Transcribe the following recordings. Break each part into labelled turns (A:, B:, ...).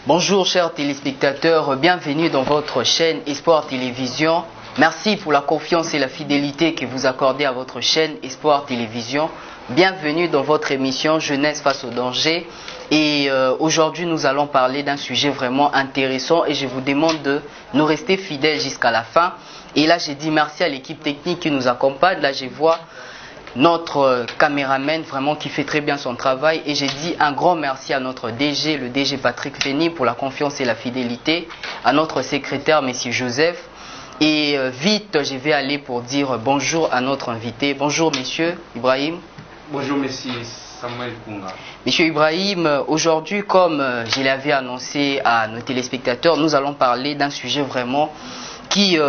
A: Bonjour chers téléspectateurs, bienvenue dans votre chaîne Espoir Télévision. Merci pour la confiance et la fidélité que vous accordez à votre chaîne Espoir Télévision. Bienvenue dans votre émission Jeunesse face au danger. Et aujourd'hui nous allons parler d'un sujet vraiment intéressant et je vous demande de nous rester fidèles jusqu'à la fin. Et là j'ai dit merci à l'équipe technique qui nous accompagne. Là je vois notre caméraman vraiment qui fait très bien son travail et j'ai dit un grand merci à notre DG, le DG Patrick Fény pour la confiance et la fidélité, à notre secrétaire Monsieur Joseph et vite je vais aller pour dire bonjour à notre invité. Bonjour Monsieur Ibrahim.
B: Bonjour Monsieur Samuel Kunga.
A: Monsieur Ibrahim, aujourd'hui comme je l'avais annoncé à nos téléspectateurs, nous allons parler d'un sujet vraiment qui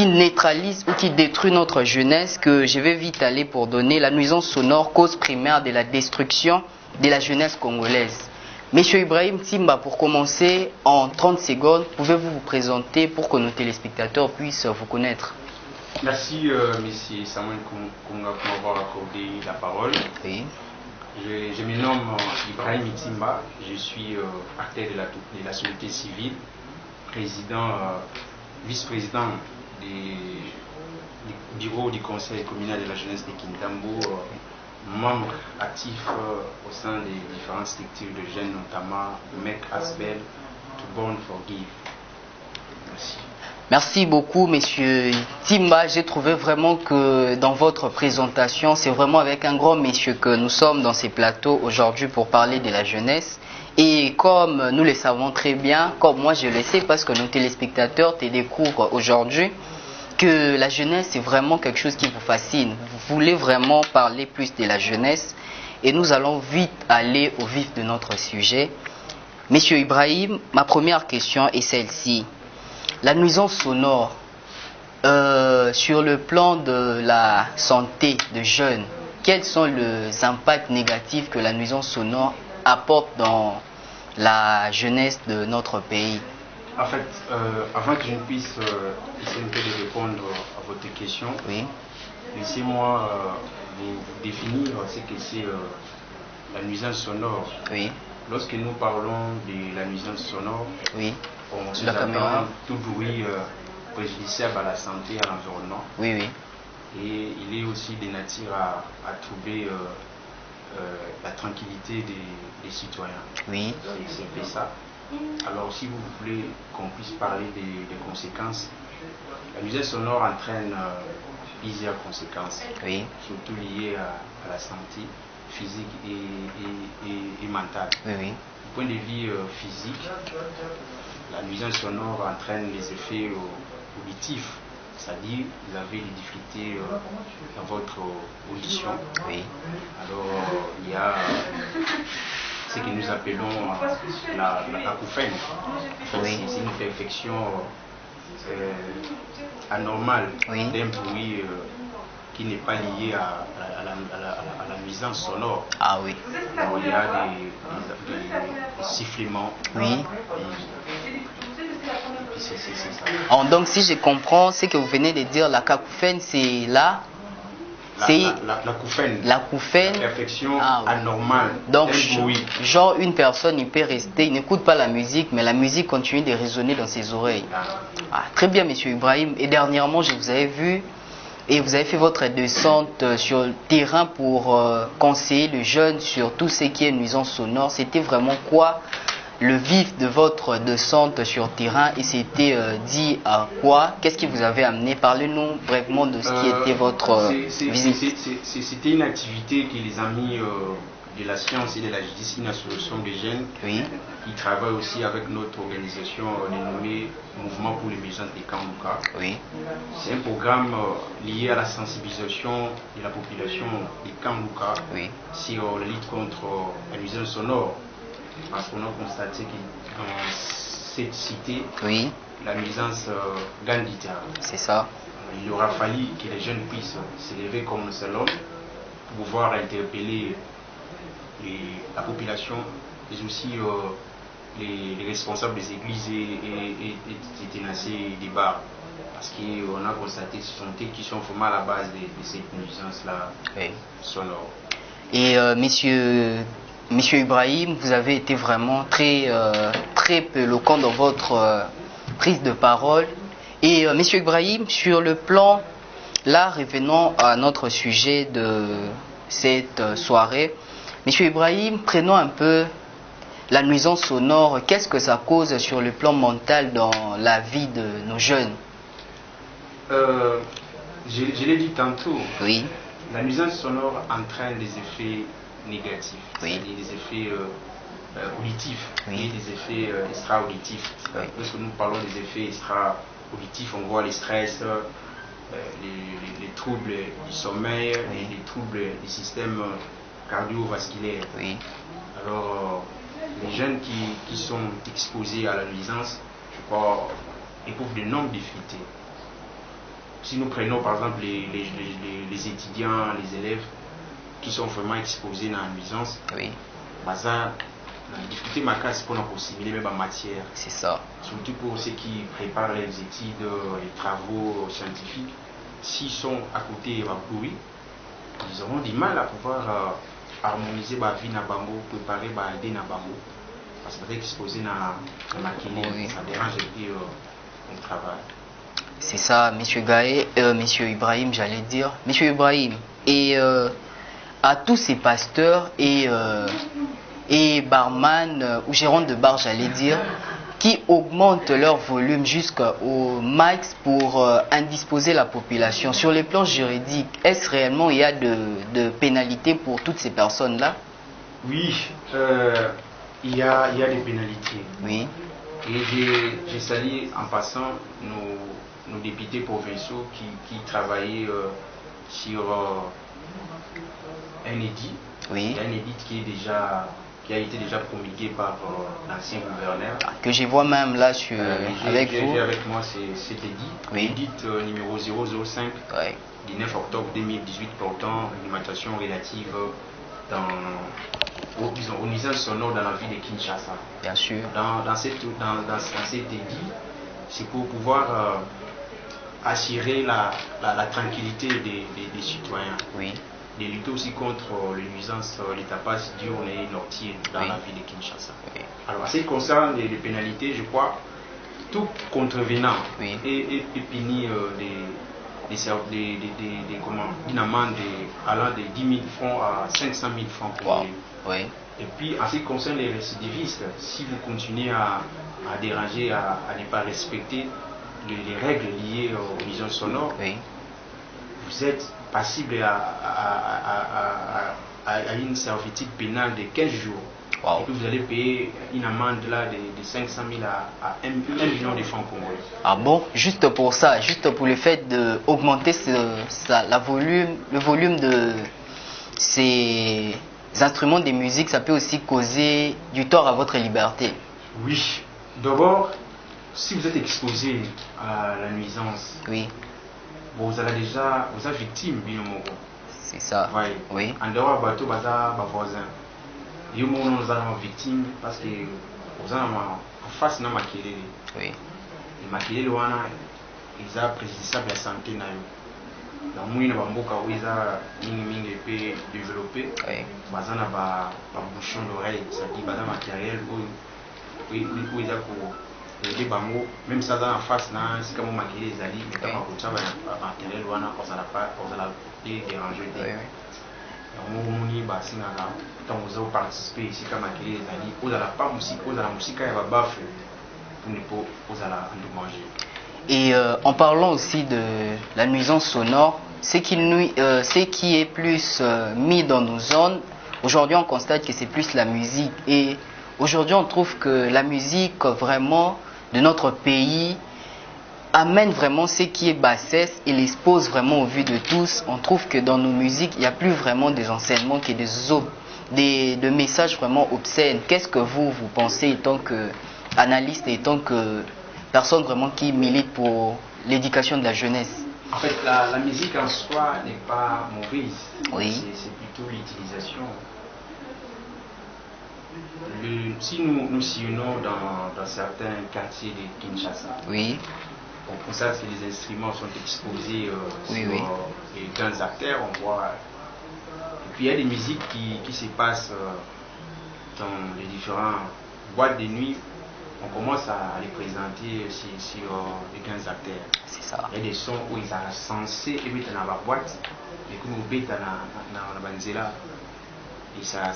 A: neutralise ou qui détruit notre jeunesse, que je vais vite aller pour donner la nuisance sonore, cause primaire de la destruction de la jeunesse congolaise. Monsieur Ibrahim Timba, pour commencer, en 30 secondes, pouvez-vous vous présenter pour que nos téléspectateurs puissent vous connaître?
B: Merci Monsieur Samuel Kunga pour m'avoir accordé la parole.
A: Oui.
B: Je me nomme Ibrahim Timba, je suis acteur de la société civile, président vice-président du bureau du conseil communal de la jeunesse de Kintambo, membre actif au sein des différentes structures de jeunes, notamment MEC, ASBEL, To Born Forgive. Merci.
A: Merci beaucoup, Monsieur Timba. J'ai trouvé vraiment que dans votre présentation, c'est vraiment avec un grand monsieur que nous sommes dans ces plateaux aujourd'hui pour parler de la jeunesse. Et comme nous le savons très bien, comme moi je le sais parce que nos téléspectateurs te découvrent aujourd'hui, que la jeunesse c'est vraiment quelque chose qui vous fascine. Vous voulez vraiment parler plus de la jeunesse et nous allons vite aller au vif de notre sujet. Monsieur Ibrahim, ma première question est celle-ci. La nuisance sonore, sur le plan de la santé de jeunes, quels sont les impacts négatifs que la nuisance sonore apporte dans la jeunesse de notre pays?
B: En fait, avant que je ne puisse essayer de répondre à votre question, oui, laissez-moi vous définir ce que c'est la nuisance sonore.
A: Oui.
B: Lorsque nous parlons de la nuisance sonore,
A: oui,
B: on se attend tout bruit préjudiciable à la santé, à l'environnement.
A: Oui, oui.
B: Et il est aussi de nature à troubler la tranquillité des citoyens.
A: Oui.
B: C'est ça. Alors si vous voulez qu'on puisse parler des conséquences, la nuisance sonore entraîne plusieurs conséquences, oui, surtout liées à la santé physique et mentale.
A: Oui, oui.
B: Du point de vue physique, la nuisance sonore entraîne les effets auditifs, c'est-à-dire vous avez des difficultés dans votre audition.
A: Oui.
B: Alors il y a ce que nous appelons la acouphène.
A: Oui.
B: C'est une perfection anormale, oui, d'un bruit qui n'est pas lié à la nuisance sonore.
A: Ah oui.
B: Alors, il y a des sifflements.
A: Oui.
B: C'est ça.
A: Alors, donc si je comprends ce que vous venez de dire, la cacouphène c'est là.
B: L'acouphène, la perfection anormale.
A: Donc, genre une personne, il peut rester, il n'écoute pas la musique, mais la musique continue de résonner dans ses oreilles. Ah, très bien, Monsieur Ibrahim. Et dernièrement, je vous avais vu et vous avez fait votre descente sur le terrain pour conseiller les jeunes sur tout ce qui est nuisance sonore. C'était vraiment quoi le vif de votre descente sur terrain et c'était dit à quoi? Qu'est-ce qui vous avait amené? Parlez-nous brièvement de ce qui était votre visite.
B: C'était une activité que les amis de la science et de la justice, une association de jeunes, oui, qui travaille aussi avec notre organisation dénommée Mouvement pour l'émergence des Kanduka. Oui. C'est un programme lié à la sensibilisation de la population des Kanduka, oui, sur la lutte contre la nuisance sonore. Parce qu'on a constaté que dans cette cité, oui, la nuisance gagne du terrain.
A: C'est ça.
B: Il aura fallu que les jeunes puissent s'élever comme le seul homme pour pouvoir interpeller la population, mais aussi les responsables des églises et tenacés des bars. Parce qu'on a constaté que ce sont eux qui sont vraiment à la base de cette nuisance-là, oui, sonore.
A: Et Monsieur Ibrahim, vous avez été vraiment très très éloquent dans votre prise de parole. Et Monsieur Ibrahim, sur le plan, là revenons à notre sujet de cette soirée. Monsieur Ibrahim, prenons un peu la nuisance sonore. Qu'est-ce que ça cause sur le plan mental dans la vie de nos jeunes?
B: Je l'ai dit tantôt.
A: Oui.
B: La nuisance sonore entraîne des effets négatifs,
A: oui.
B: C'est-à-dire des effets auditifs,
A: oui.
B: Et des effets extra-auditifs.
A: Oui.
B: Lorsque nous parlons des effets extra-auditifs, on voit les stress, les troubles du sommeil,
A: oui.
B: les troubles du système cardiovasculaire.
A: Oui.
B: Alors, les jeunes qui sont exposés à la nuisance, je crois, éprouvent de nombreuses difficultés. Si nous prenons par exemple les étudiants, les élèves qui sont vraiment exposés à la nuisance,
A: oui.
B: La difficulté macabre, c'est pour nous assimiler même en matière.
A: C'est ça.
B: Surtout pour ceux qui préparent les études, les travaux scientifiques, s'ils sont à côté de bruit, ils auront du mal à pouvoir harmoniser la vie na bango, préparer la idée na bango, parce que exposé à la maquille, ça dérange un peu le travail.
A: C'est ça, Monsieur Gaé, Monsieur Ibrahim, j'allais dire. Monsieur Ibrahim, et à tous ces pasteurs et barman ou gérants de bar, j'allais dire, qui augmentent leur volume jusqu'au max pour indisposer la population. Sur les plans juridiques, est-ce réellement il y a de pénalités pour toutes ces personnes-là?
B: Oui, il y a des pénalités.
A: Oui.
B: Et j'ai salué en passant nos députés provinciaux qui travaillaient sur un édit.
A: Oui.
B: Un édit qui a été déjà promulgué par l'ancien gouverneur.
A: Que je vois même là avec vous.
B: J'ai avec moi cet édit.
A: Oui.
B: L'édit numéro 005 du 9 octobre 2018 portant l'alimentation relative aux nuisances sonores dans la ville de Kinshasa.
A: Bien sûr.
B: Dans cet édit, c'est pour pouvoir assurer la tranquillité des citoyens.
A: Oui.
B: De lutter aussi contre les nuisances, les tapages diurnes et nocturnes dans la ville de Kinshasa.
A: Oui.
B: Alors, en ce qui concerne les pénalités, je crois tout contrevenant est puni d'une amende allant de 10 000 francs à 500 000 francs pour lui.
A: Oui.
B: Et puis, en ce qui concerne les récidivistes, si vous continuez à déranger, à ne pas respecter les règles liées aux nuisances sonores, vous êtes passible à une servitude pénale de 15 jours.
A: Wow.
B: Et puis vous allez payer une amende là de 500 000 à 1 million de francs congolais.
A: Ah bon? Juste pour ça, juste pour le fait d'augmenter le volume de ces instruments de musique, ça peut aussi causer du tort à votre liberté.
B: Oui. D'abord, si vous êtes exposé à la nuisance, vous êtes victime bien.
A: C'est ça.
B: Oui. En dehors de bateau, voisin. Yo nous allons victime parce que vous avez en face na makelele.
A: Oui.
B: Les makelele wana ils a préjudiciable la santé na yo. Dans moyen ba mboka où ils a mingi pe développer.
A: Oui.
B: Bazana ba bouchon d'oreille, ça dit bazana matériel où ils a pour les bango même ça dans en face na c'est comme makelele zali mais comme ça ba matériel wana pour ça la déranger. Vous participer ici comme la musique
A: et en parlant aussi de la nuisance sonore, ce qui est plus mis dans nos zones, aujourd'hui on constate que c'est plus la musique et aujourd'hui on trouve que la musique vraiment de notre pays amène vraiment ce qui est bassesse et l'expose vraiment au vu de tous. On trouve que dans nos musiques, il n'y a plus vraiment des enseignements que des messages vraiment obscènes. Qu'est-ce que vous pensez étant qu'analyste et étant que personne vraiment qui milite pour l'éducation de la jeunesse?
B: En fait, la musique en soi n'est pas mauvaise.
A: Oui.
B: C'est plutôt l'utilisation. Si nous sillonnons dans certains quartiers de Kinshasa, pour ça, que les instruments sont exposés sur les grandes artères, on voit. Et puis il y a des musiques qui se passent dans les différentes boîtes de nuit on commence à les présenter sur les grands acteurs.
A: C'est ça.
B: Il y a des sons où ils sont censés éviter dans la boîte, mais comme on bête dans la banzela, et ça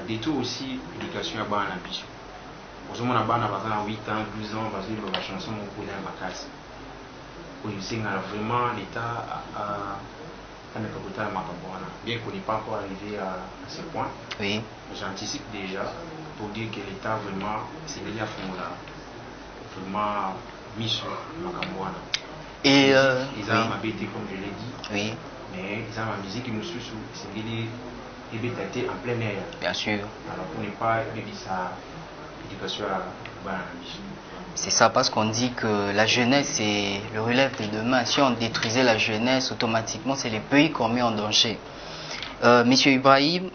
B: détruit aussi l'éducation à bas en ambition. Pour ce moment, on a 8 ans, 12 ans, parce que la chanson on connaît ma casse. Où il sait vraiment l'État à bien qu'on n'est pas encore arrivé à ce point.
A: Oui.
B: J'anticipe déjà pour dire que l'État vraiment s'est mis à fond là, vraiment mis sur Macambouana.
A: Et
B: ils ont ma BT comme je l'ai dit.
A: Oui.
B: Mais ils ont ma musique qui nous suit sous, c'est des BT en plein air.
A: Bien sûr.
B: Alors pour ne pas vivre ça, l'éducation à la mission.
A: C'est ça, parce qu'on dit que la jeunesse, c'est le relève de demain. Si on détruisait la jeunesse, automatiquement, c'est les pays qu'on met en danger. Monsieur Ibrahim,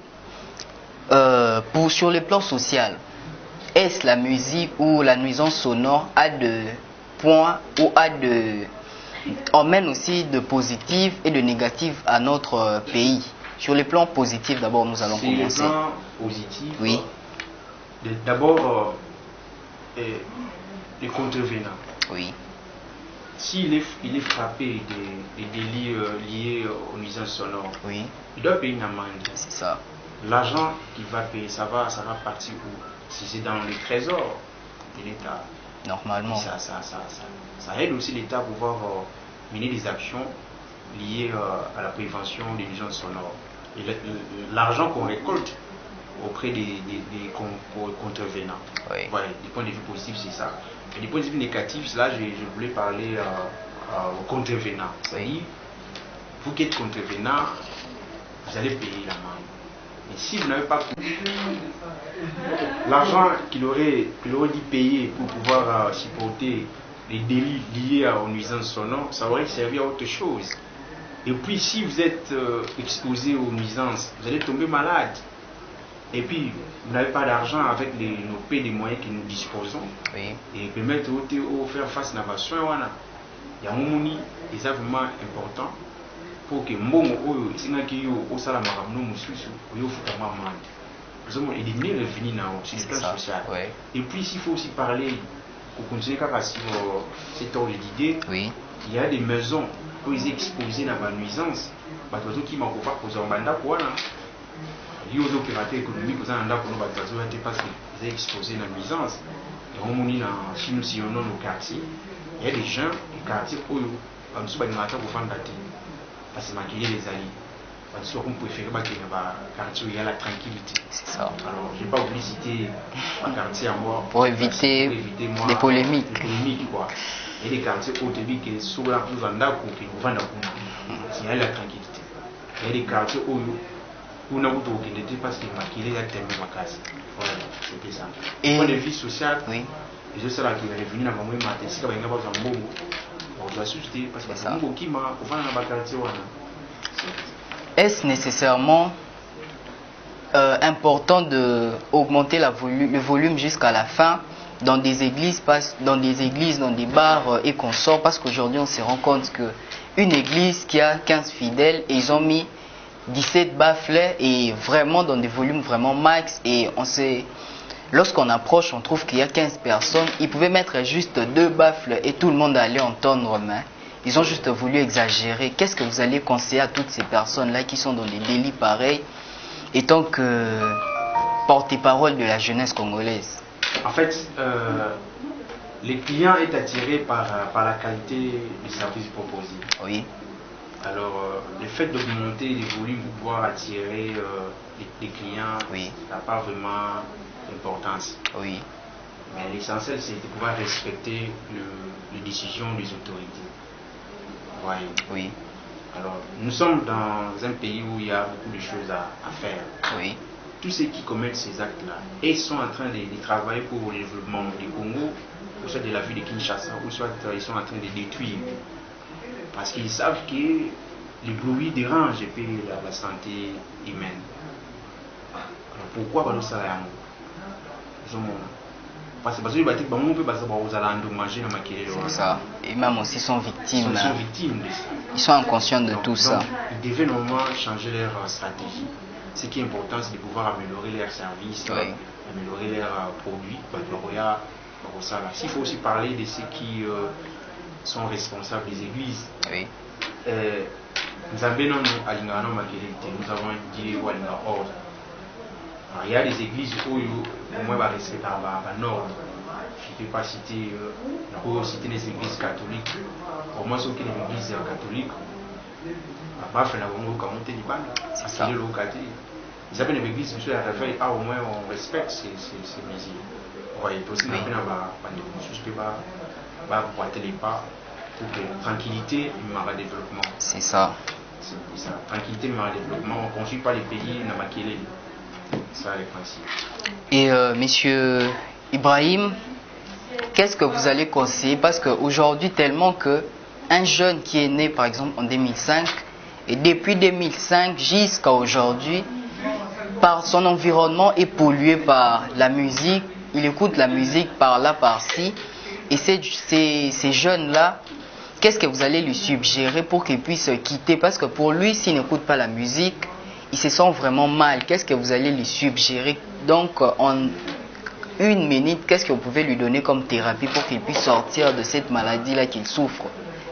A: sur le plan social, est-ce la musique ou la nuisance sonore a de points ou emmène aussi de positif et de négatif à notre pays? Sur le plan positif, d'abord, nous allons commencer.
B: Sur le plan positif,
A: oui.
B: D'abord, les contrevenants.
A: Oui.
B: S'il est frappé des délits liés aux nuisances sonores,
A: oui.
B: Il doit payer une amende.
A: C'est ça.
B: L'argent qu'il va payer, ça va partir où? Si c'est dans le trésor de l'État.
A: Normalement.
B: Ça aide aussi l'État à pouvoir mener des actions liées à la prévention des nuisances sonores. Et l'argent qu'on récolte auprès des contrevenants.
A: Oui.
B: Voilà, du point de vue positif, c'est ça. Et du point de vue négatif, là, je voulais parler aux contrevenants. C'est-à-dire, vous qui êtes contrevenant, vous allez payer l'amende. Mais si vous n'avez pas l'argent qu'il aurait dû payer pour pouvoir supporter les délits liés aux nuisances sonores, ça aurait servi à autre chose. Et puis, si vous êtes exposé aux nuisances, vous allez tomber malade. Et puis, vous n'avez pas d'argent avec nos pays des moyens que nous disposons.
A: Oui.
B: Et permettre de faire face à nos soins. Il y a un moment qui est vraiment important pour que Mbongo, si on a ça, on éliminer le venu sur le plan social.
A: Oui.
B: Et puis, s'il faut aussi parler, pour continuer à sur cet ordre d'idée,
A: oui.
B: Il y a des maisons où ils sont exposés dans la nuisance. Qui m'ont pas posé en banda pour là. Il y a des opérateurs économiques qui sont parce qu'ils sont exposés dans la nuisance. Et on est dans Chine, si on a nos quartiers, il y a des gens, les quartiers où ils sont pour faire dater. Parce que maquiller les alliés. Parce qu'on préfère qu'il y ait un quartier où il y a la tranquillité.
A: C'est ça.
B: Alors, je n'ai pas voulu citer un quartier à moi.
A: Pour éviter des polémiques.
B: Des polémiques, quoi. Il y a des quartiers où tu dis que sur la plus en d'accord, qu'il y a la tranquillité. Il y a des quartiers où on a beaucoup de parce qu'il maquillé la thème de ma case. Voilà, c'était ça. Et point de vue social,
A: oui.
B: Les autres là qui est revenu dans le matin, si il y a un bon on doit s'ajuster parce que c'est un bon qui m'a ouvert dans le quartier.
A: Est-ce nécessairement important d'augmenter le volume jusqu'à la fin dans des églises, dans des bars et consorts? Parce qu'aujourd'hui on se rend compte qu'une église qui a 15 fidèles et ils ont mis 17 baffles et vraiment dans des volumes vraiment max, et lorsqu'on approche on trouve qu'il y a 15 personnes, ils pouvaient mettre juste 2 baffles et tout le monde allait entendre, mais ils ont juste voulu exagérer. Qu'est-ce que vous allez conseiller à toutes ces personnes-là qui sont dans des délits pareils, étant que porte-parole de la jeunesse congolaise?
B: En fait, le client est attiré par la qualité du service proposé.
A: Oui.
B: Alors, le fait d'augmenter les volumes pour pouvoir attirer les clients,
A: oui.
B: n'a pas vraiment d'importance.
A: Oui.
B: Mais l'essentiel, c'est de pouvoir respecter les décisions des autorités. Voyez.
A: Oui.
B: Alors, nous sommes dans un pays où il y a beaucoup de choses à faire.
A: Oui.
B: Tous ceux qui commettent ces actes-là, ils sont en train de travailler pour le développement du Congo, ou soit de la ville de Kinshasa, ou soit ils sont en train de détruire. Parce qu'ils savent que le bruit dérange la santé humaine. Alors pourquoi pas ça là? Parce que les bâtiments peut passer par aux endommager dans ma carrière.
A: C'est ça. Et même aussi sont victimes.
B: Ils sont victimes de ça.
A: Ils sont inconscients de tout ça.
B: Ils devaient normalement changer leur stratégie. ce qui est important, c'est de pouvoir améliorer leurs services, améliorer leurs produits. S'il faut aussi parler de ceux qui sont responsables des églises.
C: Oui.
B: Nous avons dit ordre. Il y a des églises où au moins respecter un ordre. Je ne peux pas citer, des églises catholiques. Au moins, ceux qui sont des églises catholiques,
C: c'est ça.
B: Ils appellent les églises, monsieur la réveille, au moins on respecte ces mesures. Oui, aussi, on va les pas pour que tranquillité et développement.
C: C'est ça.
B: C'est ça. Tranquillité et développement, on ne construit pas les pays dans maquillé. C'est ça les principes.
A: Et monsieur Ibrahim, qu'est-ce que vous allez conseiller? Parce qu'aujourd'hui, tellement que un jeune qui est né par exemple en 2005 et depuis 2005 jusqu'à aujourd'hui, par son environnement est pollué par la musique, il écoute la musique par là, par-ci, et ces jeunes-là, qu'est-ce que vous allez lui suggérer pour qu'il puisse quitter? Parce que pour lui, s'il n'écoute pas la musique, il se sent vraiment mal. Qu'est-ce que vous allez lui suggérer? Donc, en une minute, qu'est-ce que vous pouvez lui donner comme thérapie pour qu'il puisse sortir de cette maladie-là qu'il souffre?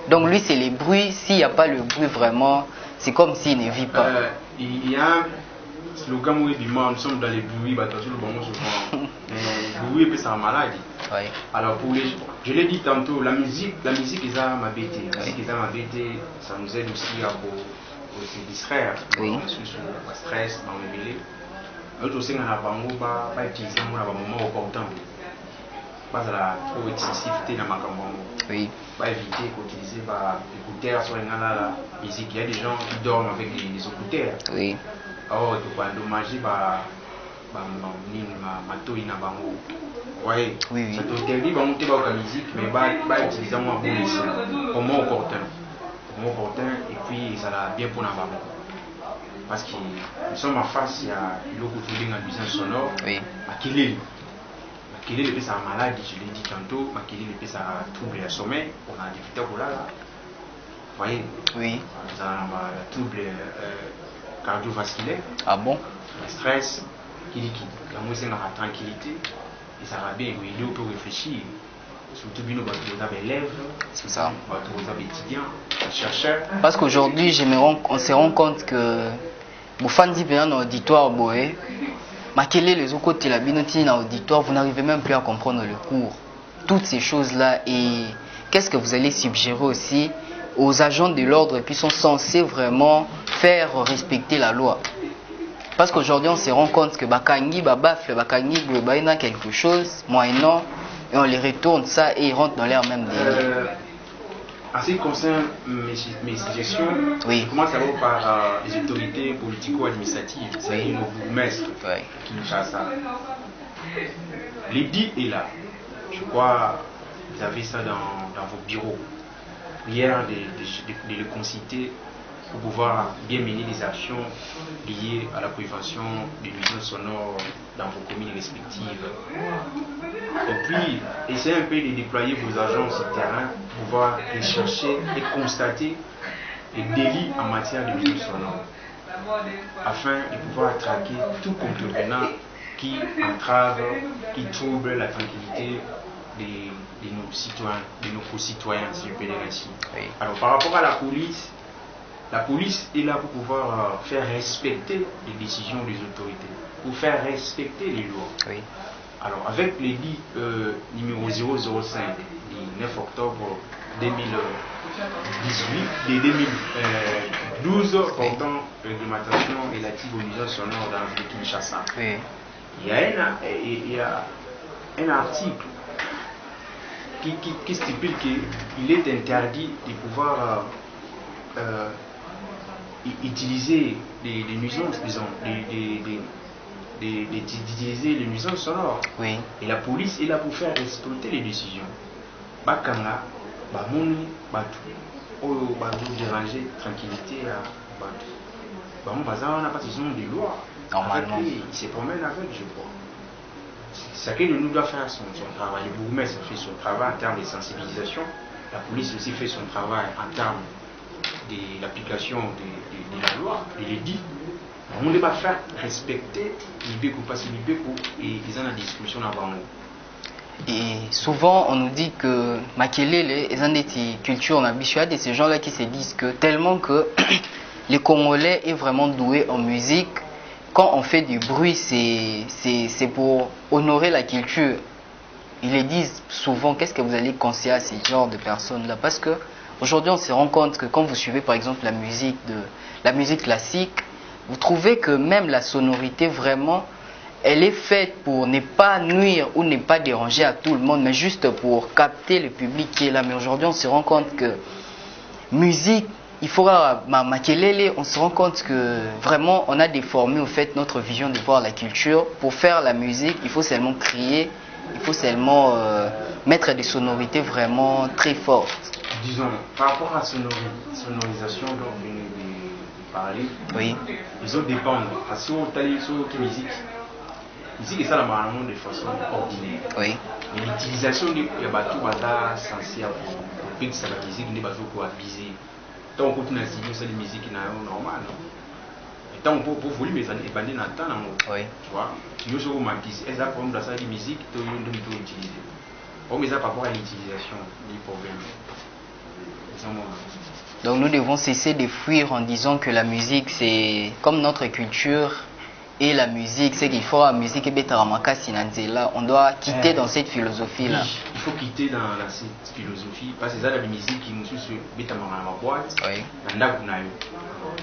A: Donc, lui, c'est les bruits. S'il n'y a pas le bruit, vraiment, c'est comme s'il ne vit pas.
B: Il y a un slogan où il dit, nous sommes dans les bruits, le bon souvent. Le bruit, c'est une maladie.
A: Oui.
B: Alors, je l'ai dit tantôt, la musique est ma bêtise. La musique est ma bêtise, ça nous aide aussi à se distraire.
A: Oui.
B: On est sur le stress, dans le mêlé. Nous aussi, on a pas utiliser un moment opportun. Pas à la trop excessivité dans ma campagne.
A: Oui.
B: Pas éviter d'utiliser des écouteurs sur la musique. Il y a des gens qui dorment avec des écouteurs.
A: Oui.
B: Alors, il faut endommager oui. Ça te interdit de monter la musique, mais pas utiliser un bon lycée. Au moins opportun. Et puis ça va bien pour nous. Parce que nous sommes en face, il y a une nuisance sonore.
A: Oui.
B: Makélé, c'est un maladie, je l'ai dit tantôt. Makélé, c'est un trouble du sommeil. On a des vitaux là. Vous voyez?
A: Oui.
B: On a un trouble cardiovasculaire.
A: Ah bon?
B: Le stress, la musique, la tranquillité. Et ça va bien, il peut réfléchir. Surtout bien aux élèves,
A: c'est ça.
B: Aux étudiants, aux chercheurs.
A: Parce qu'aujourd'hui, on se rend compte que vous faites un auditoire, maquiller les autres côtés la binotine dans l'auditoire, vous n'arrivez même plus à comprendre le cours. Toutes ces choses-là. Et qu'est-ce que vous allez suggérer aussi aux agents de l'ordre et puis sont censés vraiment faire respecter la loi? Parce qu'aujourd'hui, on se rend compte que Bakangi, Babafle, Bakangi, Globaïna, quelque chose, moyennant, et on les retourne ça et ils rentrent dans l'air même délire.
B: En ce qui concerne mes suggestions,
A: oui.
B: Je commence d'abord par les autorités politico-administratives, c'est-à-dire nos bourgmestres qui nous chassent ça. L'édit est là. Je crois que vous avez ça dans vos bureaux. Prière de le conciter pour pouvoir bien mener des actions liées à la prévention des nuisances sonores dans vos communes respectives. Et puis, essayez un peu de déployer vos agents sur le terrain pour pouvoir rechercher et constater les délits en matière de nuisances sonores, afin de pouvoir traquer tout contrevenant qui entrave, qui trouble la tranquillité de nos citoyens, de nos concitoyens, si je peux dire ainsi.
A: Oui.
B: Alors, par rapport à la police est là pour pouvoir faire respecter les décisions des autorités, pour faire respecter les lois.
A: Oui.
B: Alors, avec l'édit numéro 005 du 9 octobre 2012 portant réglementation relative aux nuisances sonores dans la ville de Kinshasa,
A: oui.
B: il y a un article qui stipule qu'il est interdit de pouvoir utiliser des nuisances, disons, d'utiliser les nuisances sonores.
A: Oui.
B: Et la police est là pour faire respecter les décisions. Bakanga, Bamoni, Batu, Oyo, Batu, déranger, tranquillité, Batu. Bamon Bazar n'a pas besoin de loi.
A: Normalement.
B: Il se promène avec, je crois. Chacun de nous doit faire son travail. Le bourgmestre fait son travail en termes de sensibilisation. La police aussi fait son travail en termes de l'application de la loi, de l'édit. On doit faire respecter l'Ibeko parce que l'Ibeko ils ont la discussion avant nous.
A: Et souvent on nous dit que Makelele ils ont des cultures habituées de ces gens-là qui se disent que tellement que les Congolais est vraiment doués en musique. Quand on fait du bruit, c'est pour honorer la culture. Ils les disent souvent, qu'est-ce que vous allez conseiller à ces genres de personnes-là? Parce que aujourd'hui, on se rend compte que quand vous suivez par exemple la musique classique, vous trouvez que même la sonorité vraiment, elle est faite pour ne pas nuire ou ne pas déranger à tout le monde, mais juste pour capter le public qui est là. Mais aujourd'hui, on se rend compte que musique, il faudra Makelele, on se rend compte que vraiment on a déformé au fait notre vision de voir la culture. Pour faire la musique, il faut seulement crier, il faut seulement mettre des sonorités vraiment très fortes.
B: Disons, par rapport à la sonorisation dont vous venez de parler,
A: oui.
B: Ils ont dépendre. Parce que on t'a sur musique est ça la manière de façon ordinaire.
A: Oui.
B: Mais l'utilisation de bateaux est censée pour penser la musique n'est pas pour abuser. Tant qu'on continue à studio c'est la musique qui est normale. Et tant qu'on peut voler mais ça n'est pas dans temps
A: oui.
B: Tu vois. Nous sommes au est-ce que comme dans ça la musique tout le monde doit utiliser. Mais ça par rapport à l'utilisation des problèmes.
A: Donc nous devons cesser de fuir en disant que la musique c'est comme notre culture et la musique c'est qu'il faut la musique et là on doit quitter dans cette philosophie là.
B: Oui, il faut quitter dans cette philosophie parce que ça la musique qui nous suit bêta dans ma boîte.
A: Oui.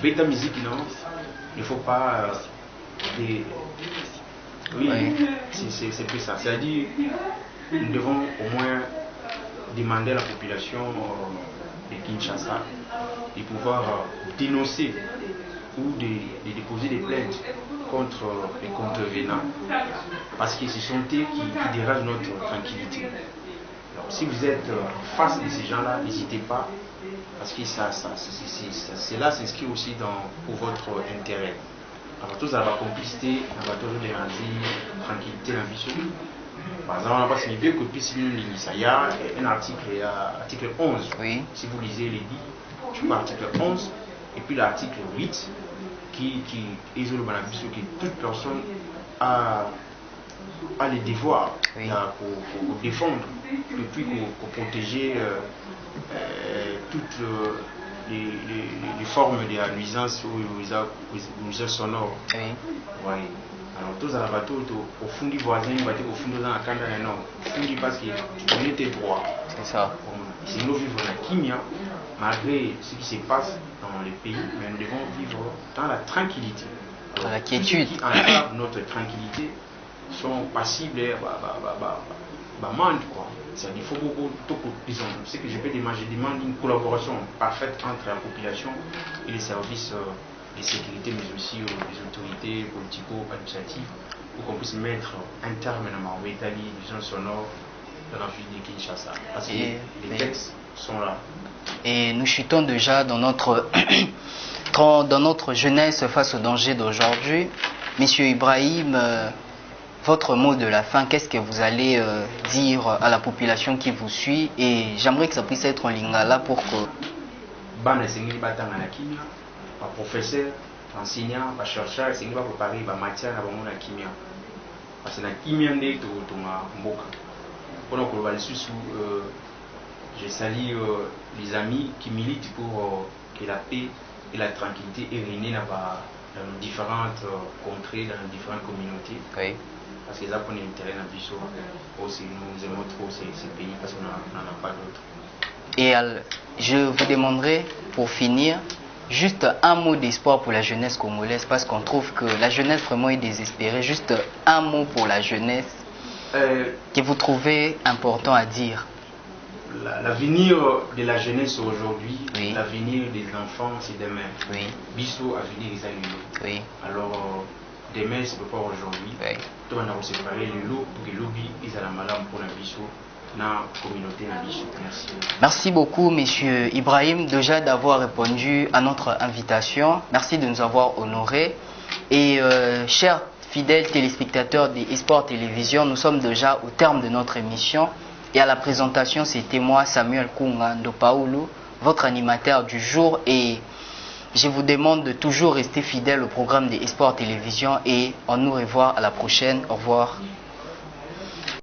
B: Bêta musique non, il faut pas oui. C'est plus ça. C'est-à-dire nous devons au moins demander à la population de Kinshasa de pouvoir dénoncer ou de déposer des plaintes contre les contrevenants parce que ce sont eux qui dérangent notre tranquillité. Alors, si vous êtes face de ces gens-là, n'hésitez pas parce que cela s'inscrit aussi pour votre intérêt. Alors, tous à la complicité, à la tranquillité, l'ambition. Par exemple, on n'a pas signifié que il y a un article 11.
A: Oui.
B: Si vous lisez les 10, tu vois l'article 11 et puis l'article 8 qui isole que toute personne a les devoirs
A: oui.
B: pour défendre et puis pour protéger toutes les formes de la nuisance ou nuisance sonore.
A: Oui.
B: Ouais. Alors tous à la bateau au fond du voisin, au fond de la canne au fond du parce que tu connais tes droits.
A: C'est ça.
B: Si nous vivons la Kimia, malgré ce qui se passe dans les pays, mais nous devons vivre dans la tranquillité.
A: Dans la quiétude.
B: En cas notre tranquillité sont passibles quoi. C'est-à-dire qu'il faut beaucoup, disons, ce que je peux demander, je demande une collaboration parfaite entre la population et les services de sécurité, mais aussi les autorités politico-administratives, pour qu'on puisse mettre un terme dans ma Italie, vision sonore dans la ville de Kinshasa. Parce que les textes sont là.
A: Et nous chutons déjà dans notre jeunesse face au danger d'aujourd'hui. Monsieur Ibrahim, votre mot de la fin, qu'est-ce que vous allez dire à la population qui vous suit? Et j'aimerais que ça puisse être en lingala pour que...
B: Par professeur, enseignant, par chercheur, c'est pas préparer par matière à la chimie. Parce que la chimie est tout mboka. Pendant que je salue les amis qui militent pour que la paix et la tranquillité régnent dans nos différentes contrées, dans nos différentes communautés.
A: Oui.
B: Parce que ça prend intérêt dans le biseau. Aussi, nous aimons trop ces pays parce qu'on n'en a pas d'autres.
A: Et je vous demanderai, pour finir, juste un mot d'espoir pour la jeunesse congolaise, parce qu'on trouve que la jeunesse vraiment est désespérée. Juste un mot pour la jeunesse que vous trouvez important à dire.
B: L'avenir de la jeunesse aujourd'hui,
A: oui.
B: L'avenir des enfants, c'est demain.
A: Oui.
B: Bisso, avenir des alliés.
A: Oui.
B: Alors, demain, c'est pas aujourd'hui.
A: Oui.
B: Tout on a séparé le lot pour que le lobby ils la malade pour la bisso. Communauté. Merci.
A: Merci beaucoup, monsieur Ibrahim, déjà d'avoir répondu à notre invitation. Merci de nous avoir honorés. Et chers fidèles téléspectateurs des eSport Télévision, nous sommes déjà au terme de notre émission. Et à la présentation, c'était moi, Samuel Kunga Ndopaoulou, votre animateur du jour. Et Je vous demande de toujours rester fidèle au programme des Espoirs Télévision et on nous revoit à la prochaine. Au revoir.